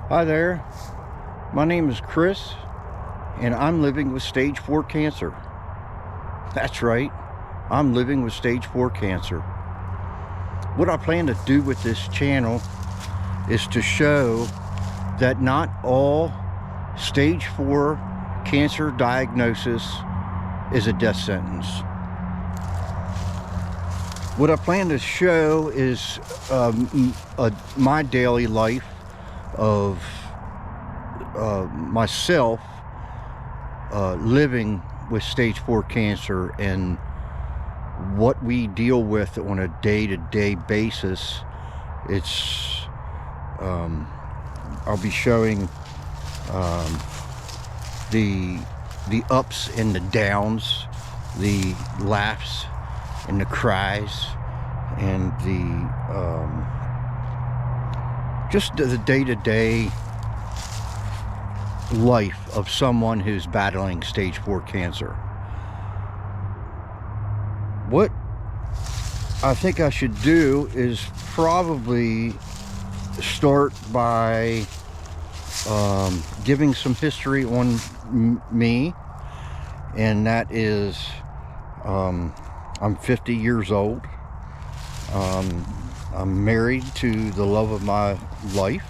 Hi there, my name is Kris, and I'm living with stage 4 cancer. That's right, I'm living with stage 4 cancer. What I plan to do with this channel is to show that not all stage 4 cancer diagnosis is a death sentence. What I plan to show is my daily life of myself living with stage 4 cancer and what we deal with on a day-to-day basis. I'll be showing the ups and the downs, the laughs and the cries, and just the day-to-day life of someone who's battling stage 4 cancer. What I think I should do is probably start by giving some history on me, and that is I'm 50 years old. I'm married to the love of my life.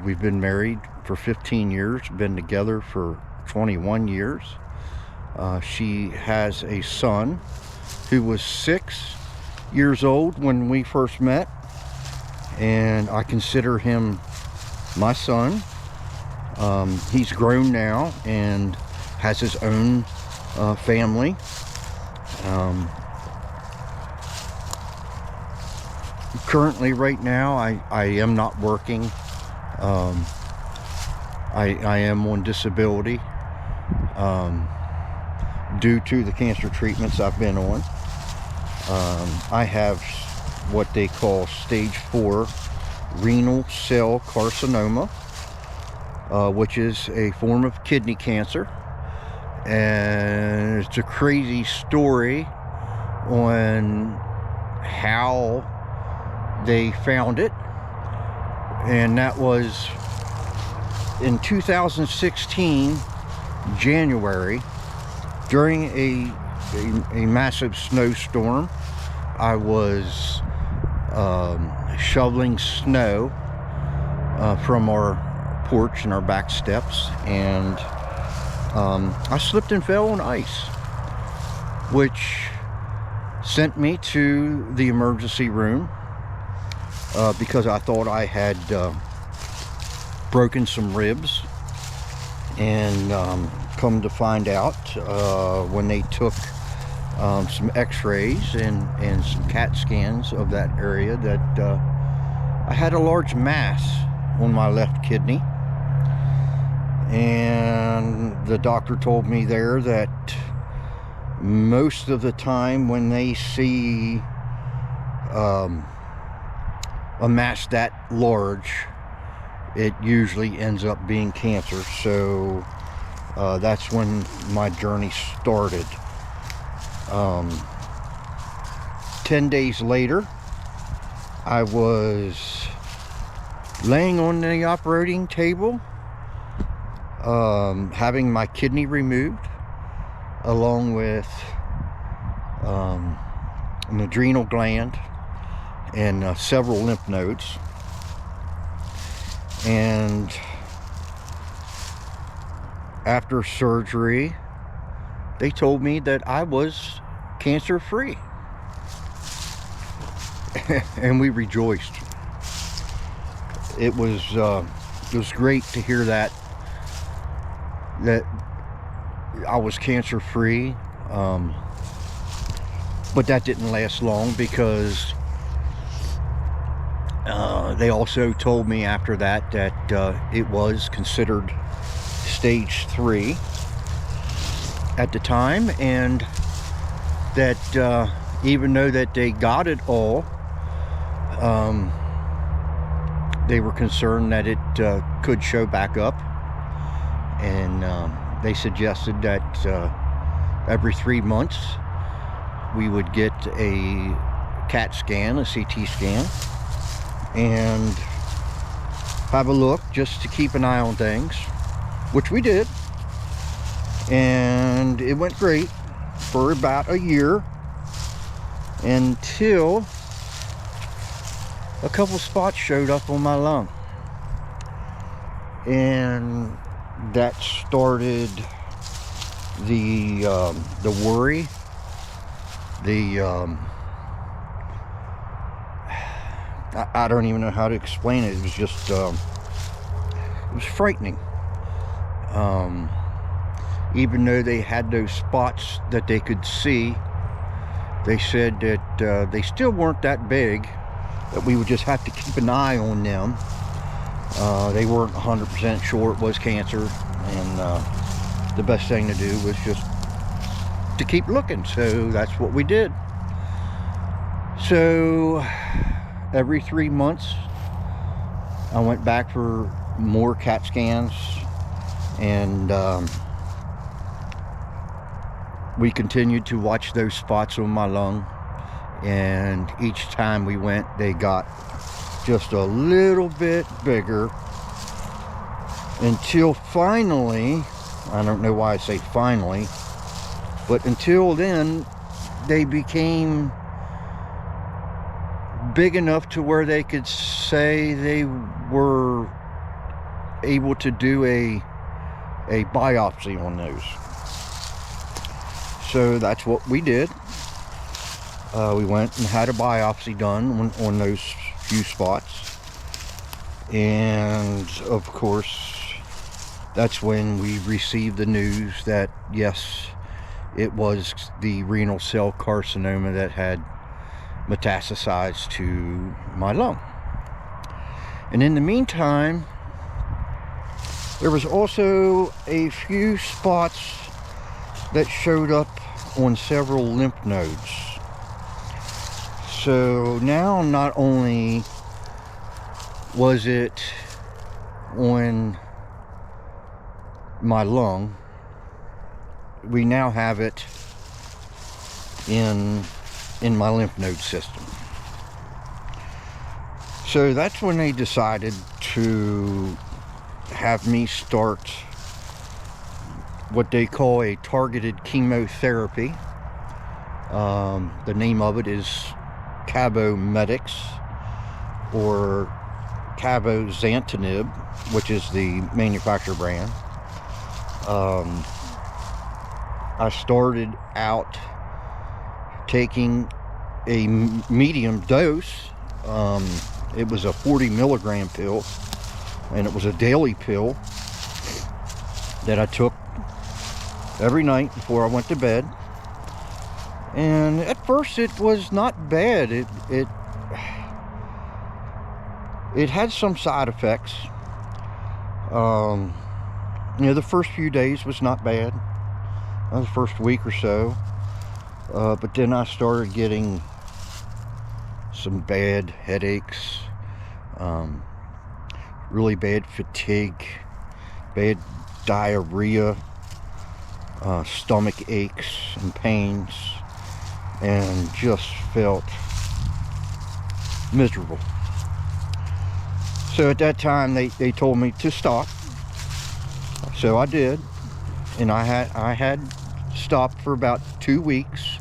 We've been married for 15 years, been together for 21 years. She has a son who was 6 years old when we first met, and I consider him my son. He's grown now and has his own family. Currently, right now, I am not working. I am on disability due to the cancer treatments I've been on. I have what they call stage 4 renal cell carcinoma, which is a form of kidney cancer. And it's a crazy story on how they found it, and that was in 2016 January, during a massive snowstorm. I was shoveling snow from our porch and our back steps, and I slipped and fell on ice, which sent me to the emergency room because I thought I had broken some ribs. And come to find out, when they took some x-rays and some CAT scans of that area, that I had a large mass on my left kidney. And the doctor told me there that most of the time when they see a mass that large, it usually ends up being cancer. So that's when my journey started. 10 days later, I was laying on the operating table, having my kidney removed, along with an adrenal gland and several lymph nodes. And after surgery, they told me that I was cancer free. And we rejoiced. It was great to hear that I was cancer free. But that didn't last long, because they also told me after that it was considered stage 3 at the time, and that even though that they got it all, they were concerned that it could show back up, and they suggested that every 3 months we would get a CAT scan, a CT scan, and have a look, just to keep an eye on things, which we did. And it went great for about a year, until a couple spots showed up on my lung. And that started the worry, I don't even know how to explain it. It was just, it was frightening. Even though they had those spots that they could see, they said that they still weren't that big, that we would just have to keep an eye on them. They weren't 100% sure it was cancer, and the best thing to do was just to keep looking. So that's what we did. So every 3 months I went back for more CAT scans, and we continued to watch those spots on my lung. And each time we went, they got just a little bit bigger, until finally, I don't know why I say finally, but until then, they became big enough to where they could say they were able to do a biopsy on those. So that's what we did. We went and had a biopsy done on those few spots, and of course that's when we received the news that yes, it was the renal cell carcinoma that had metastasized to my lung. And in the meantime, there was also a few spots that showed up on several lymph nodes. So now, not only was it on my lung, we now have it in my lymph node system. So that's when they decided to have me start what they call a targeted chemotherapy. The name of it is Cabomedix, or cabozantinib, which is the manufacturer brand. I started out taking a medium dose. It was a 40 milligram pill, and it was a daily pill that I took every night before I went to bed. And at first it was not bad. It had some side effects. The first few days was not bad, the first week or so, but then I started getting some bad headaches, really bad fatigue, bad diarrhea, stomach aches and pains, and just felt miserable. So at that time they told me to stop. So I did, and I had stopped for about 2 weeks,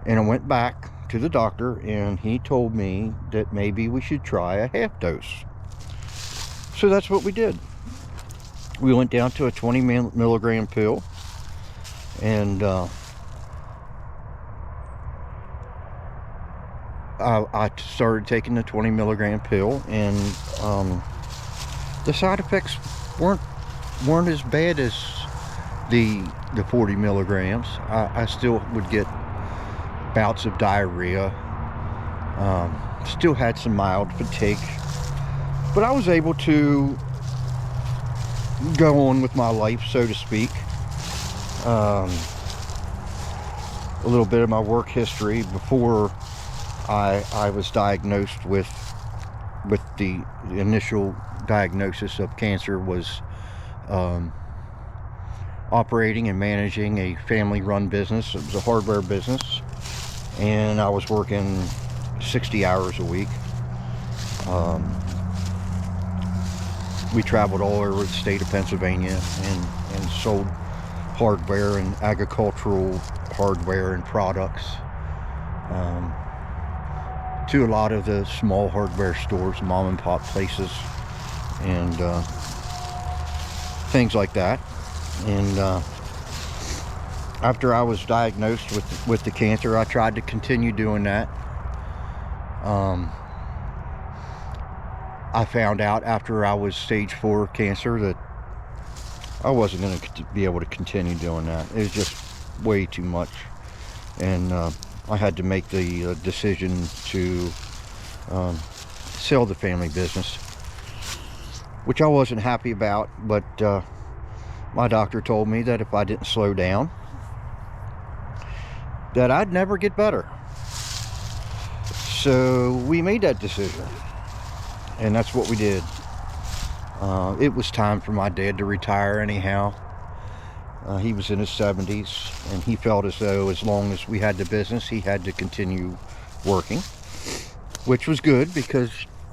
and I went back to the doctor, and he told me that maybe we should try a half dose. So that's what we did. We went down to a 20 milligram pill, and I started taking the 20 milligram pill, and the side effects weren't as bad as the 40 milligrams. I still would get bouts of diarrhea, still had some mild fatigue, but I was able to go on with my life, so to speak. A little bit of my work history before I was diagnosed with the initial diagnosis of cancer was operating and managing a family-run business. It was a hardware business, and I was working 60 hours a week. we traveled all over the state of Pennsylvania and sold hardware and agricultural hardware and products to a lot of the small hardware stores, mom and pop places, and things like that. And after I was diagnosed with the cancer, I tried to continue doing that. I found out after I was stage 4 cancer that I wasn't going to be able to continue doing that. It was just way too much. And I had to make the decision to sell the family business, which I wasn't happy about. But my doctor told me that if I didn't slow down, that I'd never get better. So we made that decision, and that's what we did. It was time for my dad to retire anyhow. He was in his 70s, and he felt as though as long as we had the business, he had to continue working, which was good because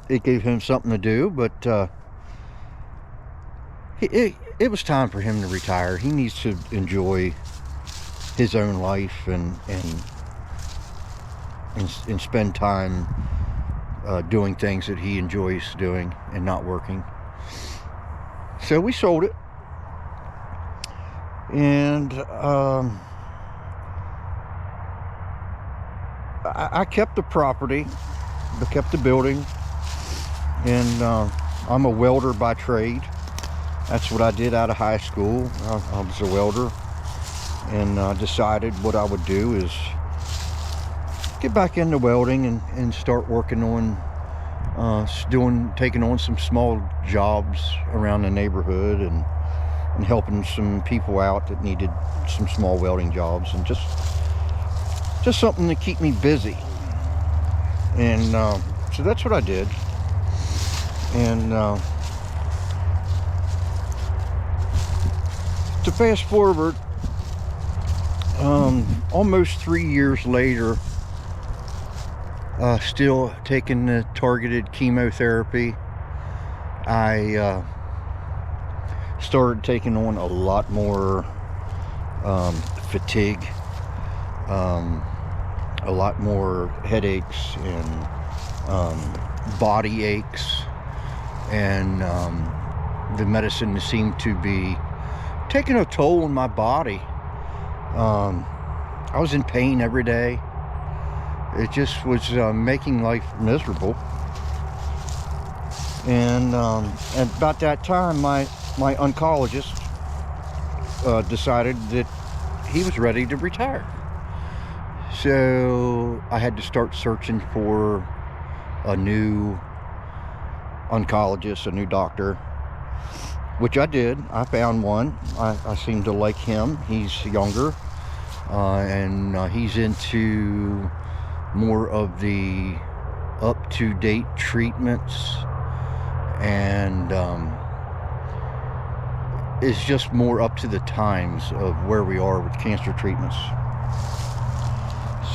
it gave him something to do. But it was time for him to retire. He needs to enjoy his own life and spend time doing things that he enjoys doing and not working. So we sold it, and I kept the property, I kept the building, and I'm a welder by trade. That's what I did out of high school. I was a welder, and decided what I would do is get back into welding and start working on taking on some small jobs around the neighborhood and helping some people out that needed some small welding jobs, and just something to keep me busy. And so that's what I did. And to fast forward, almost 3 years later, still taking the targeted chemotherapy, I started taking on a lot more fatigue, a lot more headaches and body aches, and the medicine seemed to be taking a toll on my body. I was in pain every day. It just was making life miserable. And about that time, my oncologist decided that he was ready to retire. So I had to start searching for a new oncologist, a new doctor, which I did. I found one. I seem to like him. He's younger, and he's into more of the up-to-date treatments, and is just more up to the times of where we are with cancer treatments.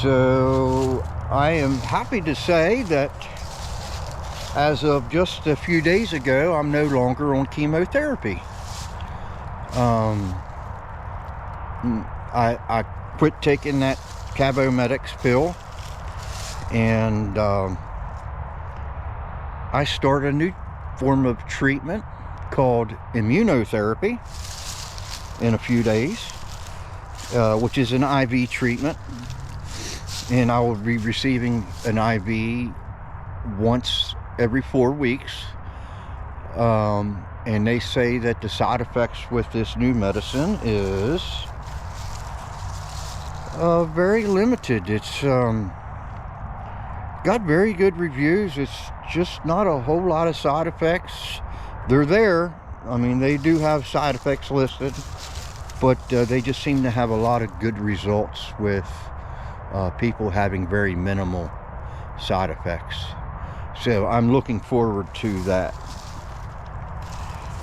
So I am happy to say that as of just a few days ago, I'm no longer on chemotherapy. I quit taking that Cabomedics pill, and I started a new form of treatment called immunotherapy in a few days, which is an IV treatment, and I will be receiving an IV once every 4 weeks, and they say that the side effects with this new medicine is very limited. It's got very good reviews. It's just not a whole lot of side effects. They're there. I mean, they do have side effects listed, but they just seem to have a lot of good results with people having very minimal side effects. So I'm looking forward to that.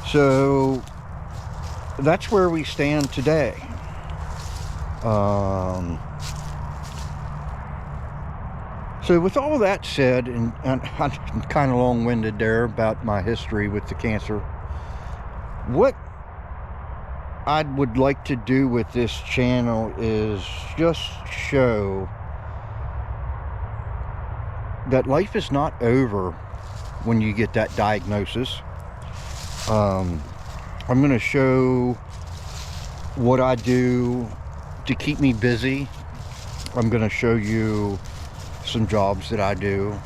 So that's where we stand today. So with all that said, and I'm kind of long-winded there about my history with the cancer, What I would like to do with this channel is just show that life is not over when you get that diagnosis. I'm going to show what I do to keep me busy. I'm going to show you some jobs that I do.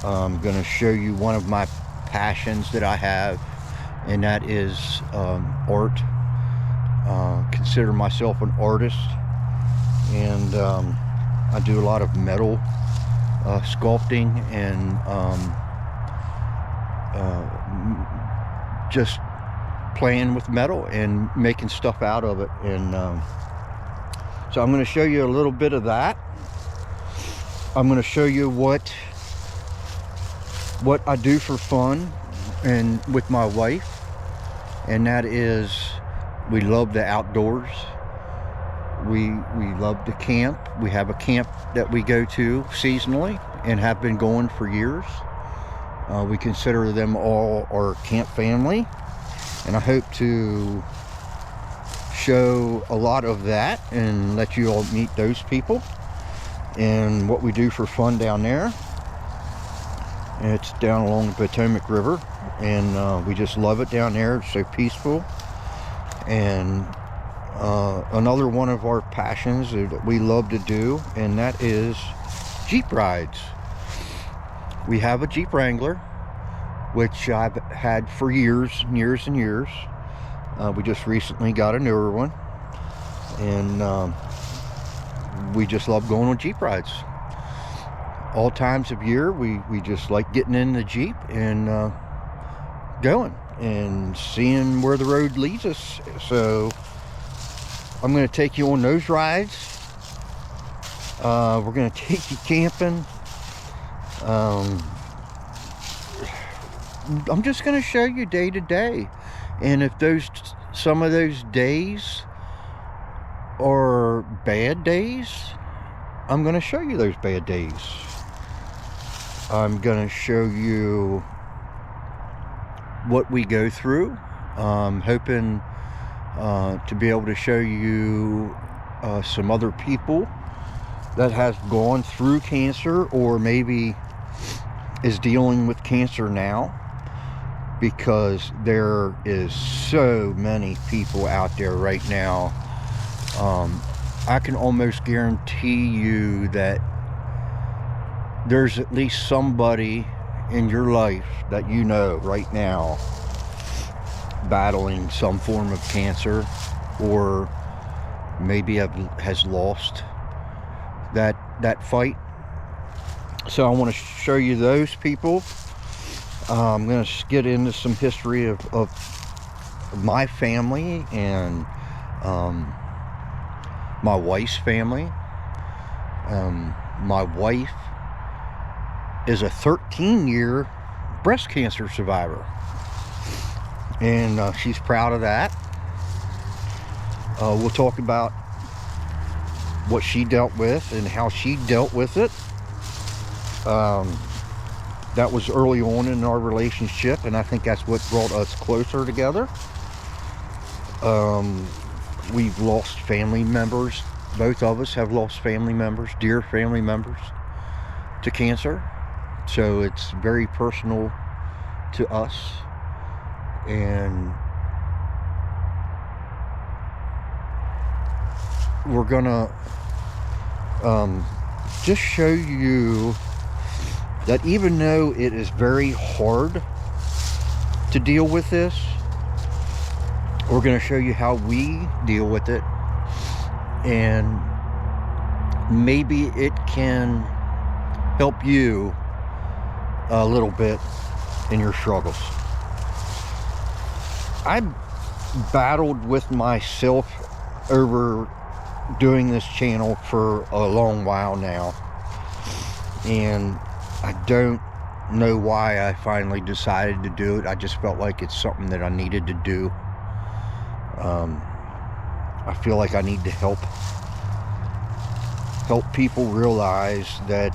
I'm going to show you one of my passions that I have, and that is art. Consider myself an artist, and I do a lot of metal sculpting and just playing with metal and making stuff out of it. And so I'm going to show you a little bit of that. I'm going to show you what I do for fun and with my wife, and that is we love the outdoors. We love to camp. We have a camp that we go to seasonally and have been going for years. We consider them all our camp family, and I hope to show a lot of that and let you all meet those people and what we do for fun down there. It's down along the Potomac River, and we just love it down there. It's so peaceful. And another one of our passions that we love to do, and that is Jeep rides. We have a Jeep Wrangler, which I've had for years and years and years. We just recently got a newer one, and we just love going on Jeep rides. All times of year, we just like getting in the Jeep and going and seeing where the road leads us. So I'm going to take you on those rides. We're going to take you camping. I'm just going to show you day to day, and if some of those days are bad days, I'm going to show you those bad days. I'm going to show you what we go through. I'm hoping to be able to show you some other people that has gone through cancer, or maybe is dealing with cancer now, because there is so many people out there right now. I can almost guarantee you that there's at least somebody in your life that you know right now battling some form of cancer, or maybe has lost that fight. So I want to show you those people. I'm going to get into some history of my family and my wife's family. My wife is a 13-year breast cancer survivor, and she's proud of that. We'll talk about what she dealt with and how she dealt with it. That was early on in our relationship, and I think that's what brought us closer together. We've lost family members. Both of us have lost family members, dear family members, to cancer. So it's very personal to us, and we're gonna just show you that even though it is very hard to deal with this, we're going to show you how we deal with it, and maybe it can help you a little bit in your struggles. I battled with myself over doing this channel for a long while now, and I don't know why I finally decided to do it. I just felt like it's something that I needed to do. I feel like I need to help people realize that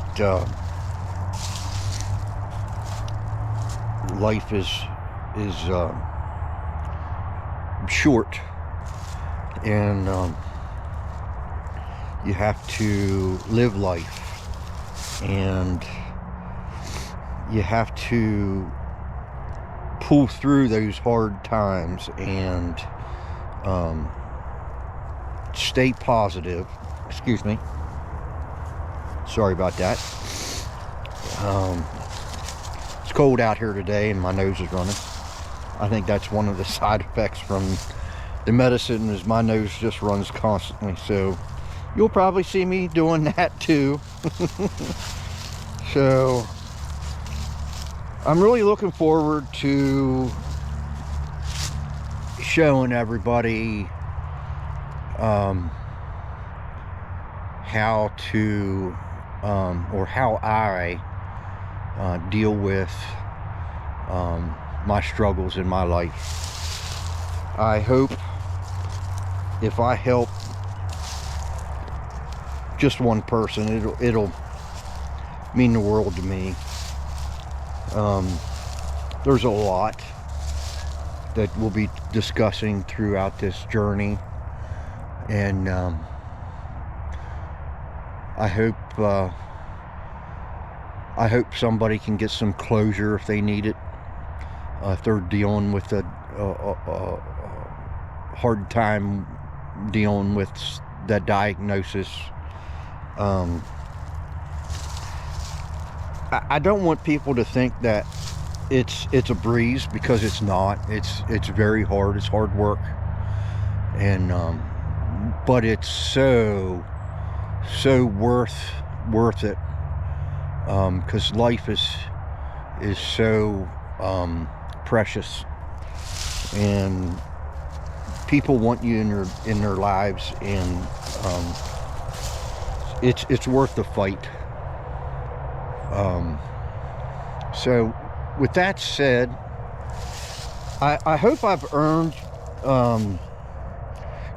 life is short, and you have to live life, and you have to pull through those hard times and stay positive. Excuse me, sorry about that. It's cold out here today and my nose is running. I think that's one of the side effects from the medicine, is my nose just runs constantly. So you'll probably see me doing that too. So I'm really looking forward to showing everybody how to or how I deal with my struggles in my life. I hope if I help just one person, it'll mean the world to me. There's a lot that we'll be discussing throughout this journey, and I hope somebody can get some closure if they need it, if they're dealing with a hard time dealing with that diagnosis. I don't want people to think that it's a breeze, because it's not. It's very hard. It's hard work, and but it's so worth it, because life is so precious, and people want you in their lives, and it's worth the fight. So with that said, I hope I've earned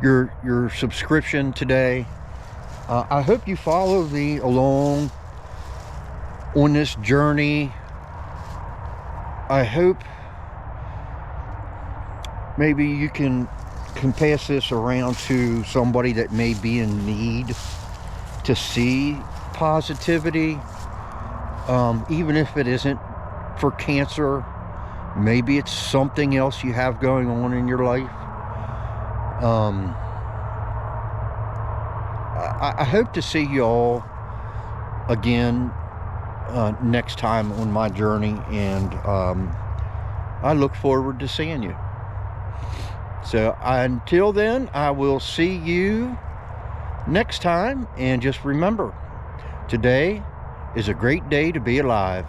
your subscription today. I hope you follow me along on this journey. I hope maybe you can pass this around to somebody that may be in need to see positivity, even if it isn't for cancer. Maybe it's something else you have going on in your life. I hope to see you all again next time on my journey, and I look forward to seeing you. So until then, I will see you next time, and just remember, today is a great day to be alive.